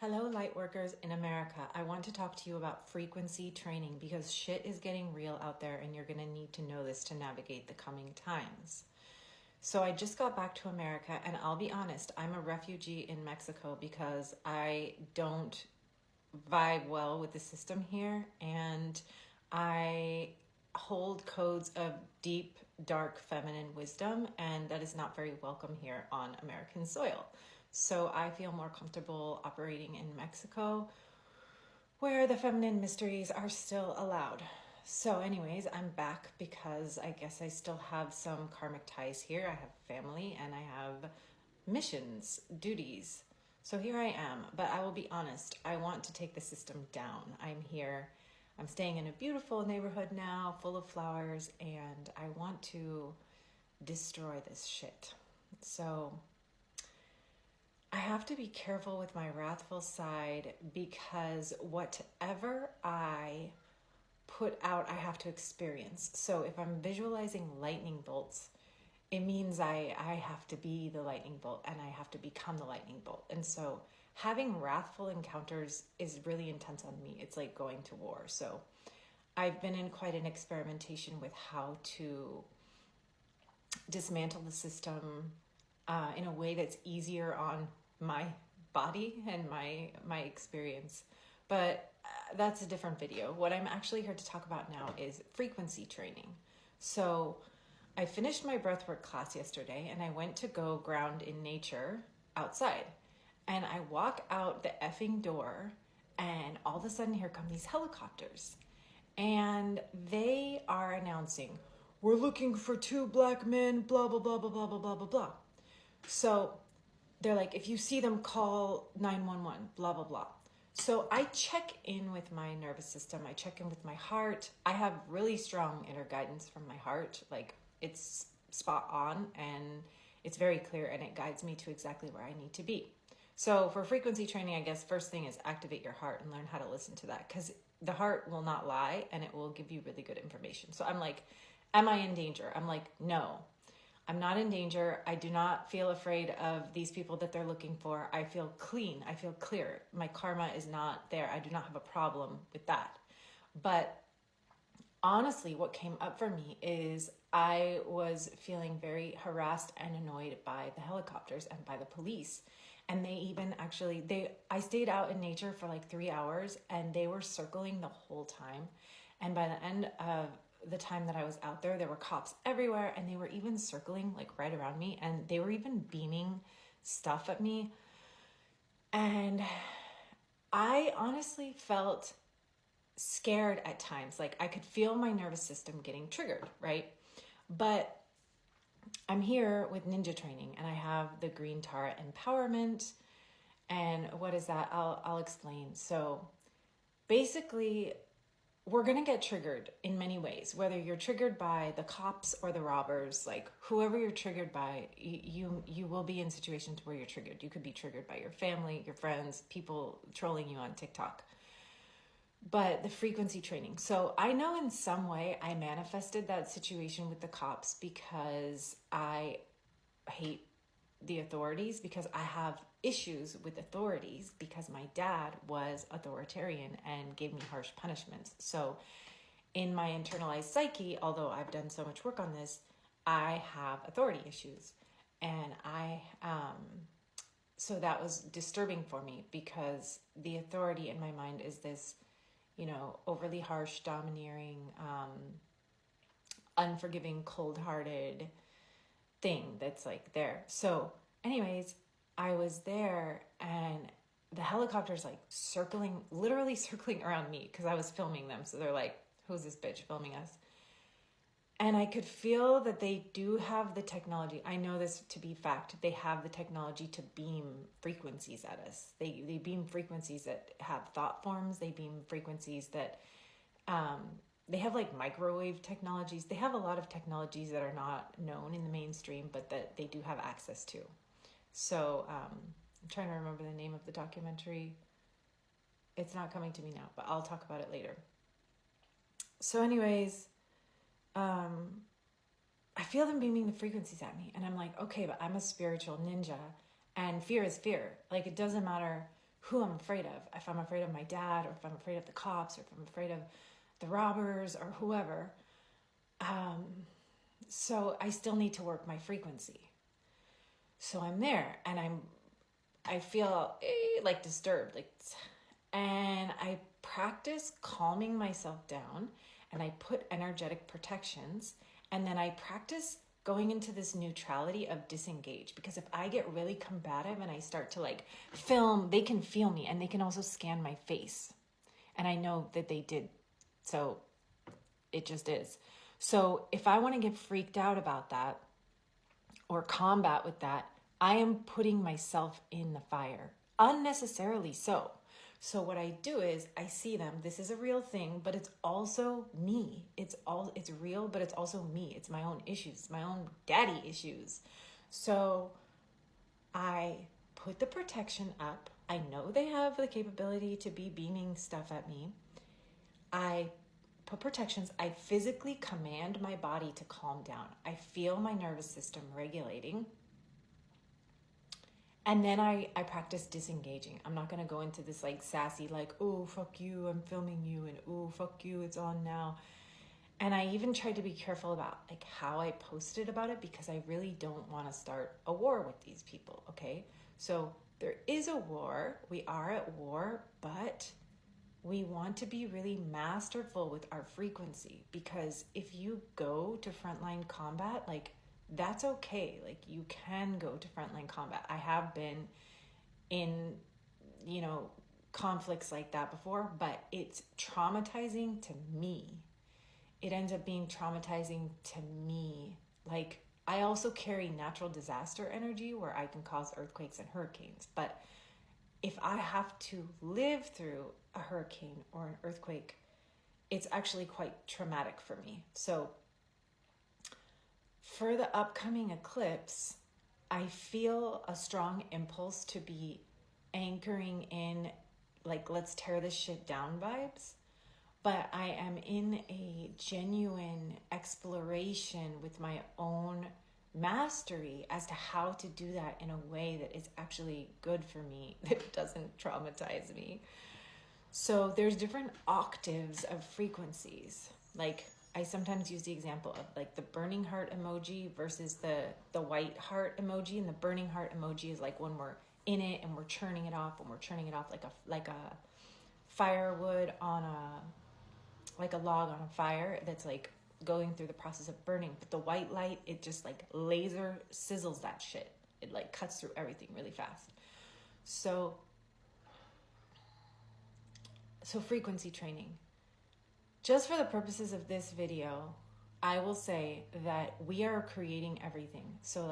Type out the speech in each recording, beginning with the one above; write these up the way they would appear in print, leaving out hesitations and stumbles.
Hello, Lightworkers in America. I want to talk to you about frequency training because shit is getting real out there and you're going to need to know this to navigate the coming times. So I just got back to America and I'll be honest, I'm a refugee in Mexico because I don't vibe well with the system here and I hold codes of deep, dark feminine wisdom, and that is not very welcome here on American soil. So I feel more comfortable operating in Mexico where the feminine mysteries are still allowed. So anyways, I'm back because I guess I still have some karmic ties here. I have family and I have missions, duties. So here I am, but I will be honest, I want to take the system down. I'm here, I'm staying in a beautiful neighborhood now, full of flowers, and I want to destroy this shit. So I have to be careful with my wrathful side because whatever I put out, I have to experience. So if I'm visualizing lightning bolts, it means I have to be the lightning bolt and I have to become the lightning bolt. And so having wrathful encounters is really intense on me. It's like going to war. So I've been in quite an experimentation with how to dismantle the system in a way that's easier on my body and my experience. But that's a different video. What I'm actually here to talk about now is frequency training. So I finished my breathwork class yesterday and I went to go ground in nature outside. And I walk out the effing door and all of a sudden here come these helicopters. And they are announcing, "We're looking for 2 black men, blah, blah, blah, blah, blah, blah, blah, blah, blah." So they're like, if you see them, call 911, blah, blah, blah. So I check in with my nervous system. I check in with my heart. I have really strong inner guidance from my heart. Like, it's spot on and it's very clear and it guides me to exactly where I need to be. So for frequency training, I guess first thing is activate your heart and learn how to listen to that, because the heart will not lie and it will give you really good information. So I'm like, am I in danger? I'm like, no, I'm not in danger. I do not feel afraid of these people that they're looking for. I feel clean. I feel clear. My karma is not there. I do not have a problem with that. But honestly, what came up for me is I was feeling very harassed and annoyed by the helicopters and by the police. And they even actually, I stayed out in nature for like 3 hours and they were circling the whole time. And by the end of the time that I was out there, there were cops everywhere and they were even circling like right around me and they were even beaming stuff at me. And I honestly felt scared at times. Like I could feel my nervous system getting triggered, right? But I'm here with ninja training and I have the green Tara empowerment. And what is that? I'll explain. So basically, we're going to get triggered in many ways, whether you're triggered by the cops or the robbers, like whoever you're triggered by, you will be in situations where you're triggered. You could be triggered by your family, your friends, people trolling you on TikTok. But the frequency training. So I know in some way I manifested that situation with the cops because I hate the authorities, because I have issues with authorities because my dad was authoritarian and gave me harsh punishments. So in my internalized psyche, although I've done so much work on this, I have authority issues. And so that was disturbing for me because the authority in my mind is this, overly harsh, domineering, unforgiving, cold-hearted thing that's like there. So anyways, I was there and the helicopters like literally circling around me because I was filming them. So they're like, who's this bitch filming us? And I could feel that they do have the technology. I know this to be fact. They have the technology to beam frequencies at us. They beam frequencies that have thought forms. They beam frequencies that, they have like microwave technologies. They have a lot of technologies that are not known in the mainstream, but that they do have access to. So I'm trying to remember the name of the documentary. It's not coming to me now, but I'll talk about it later. So anyways, I feel them beaming the frequencies at me and I'm like, okay, but I'm a spiritual ninja and fear is fear. Like, it doesn't matter who I'm afraid of. If I'm afraid of my dad, or if I'm afraid of the cops, or if I'm afraid of the robbers or whoever. So I still need to work my frequency. So I'm there and I feel like disturbed, and I practice calming myself down, and I put energetic protections, and then I practice going into this neutrality of disengage, because if I get really combative and I start to film, they can feel me, and they can also scan my face, and I know that they did. So it just is. So if I want to get freaked out about that or combat with that, I am putting myself in the fire, unnecessarily so. So what I do is I see them. This is a real thing, but it's also me. It's real, but it's also me. It's my own issues, my own daddy issues. So I put the protection up. I know they have the capability to be beaming stuff at me. I put protections. I physically command my body to calm down. I feel my nervous system regulating. And then I practice disengaging. I'm not going to go into this sassy, oh, fuck you, I'm filming you, and oh, fuck you, it's on now. And I even tried to be careful about how I posted about it, because I really don't want to start a war with these people, okay? So there is a war. We are at war, but we want to be really masterful with our frequency, because if you go to frontline combat, that's okay. You can go to frontline combat. I have been in, conflicts like that before, but it's traumatizing to me. It ends up being traumatizing to me. I also carry natural disaster energy where I can cause earthquakes and hurricanes. But if I have to live through a hurricane or an earthquake, it's actually quite traumatic for me. So for the upcoming eclipse, I feel a strong impulse to be anchoring in let's tear this shit down vibes. But I am in a genuine exploration with my own mastery as to how to do that in a way that is actually good for me, that doesn't traumatize me. So there's different octaves of frequencies. I sometimes use the example of the burning heart emoji versus the white heart emoji. And the burning heart emoji is when we're in it and we're churning it off, like a firewood on a log on a fire that's going through the process of burning. But the white light, it just laser sizzles that shit. It cuts through everything really fast. So frequency training. Just for the purposes of this video, I will say that we are creating everything. So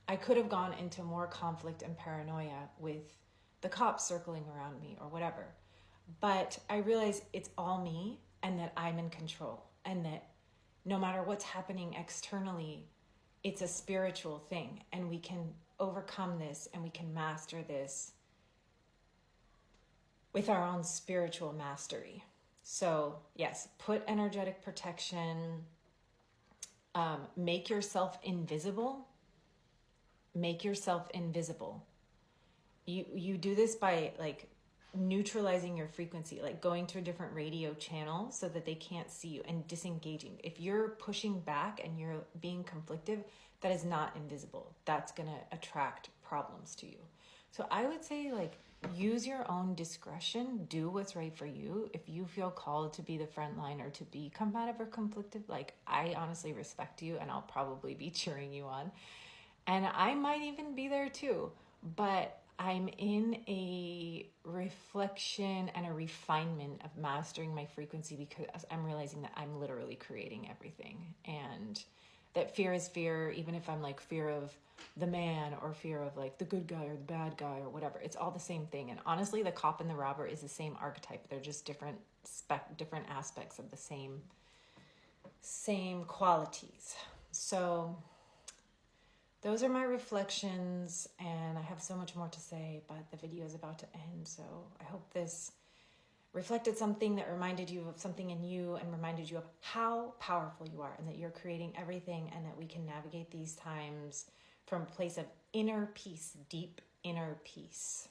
I could have gone into more conflict and paranoia with the cops circling around me or whatever. But I realize it's all me, and that I'm in control, and that no matter what's happening externally, it's a spiritual thing, and we can overcome this and we can master this with our own spiritual mastery. So yes, put energetic protection, make yourself invisible. Make yourself invisible. You do this by neutralizing your frequency, going to a different radio channel so that they can't see you, and disengaging. If you're pushing back and you're being conflictive, that is not invisible. That's going to attract problems to you. So I would say use your own discretion, do what's right for you. If you feel called to be the front line or to be combative or conflicted, I honestly respect you, and I'll probably be cheering you on. And I might even be there too, but I'm in a reflection and a refinement of mastering my frequency, because I'm realizing that I'm literally creating everything, and that fear is fear, even if I'm fear of the man or fear of the good guy or the bad guy or whatever. It's all the same thing. And honestly, the cop and the robber is the same archetype. They're just different aspects of the same qualities. So those are my reflections, and I have so much more to say, but the video is about to end. So I hope this reflected something that reminded you of something in you, and reminded you of how powerful you are, and that you're creating everything, and that we can navigate these times from a place of inner peace, deep inner peace.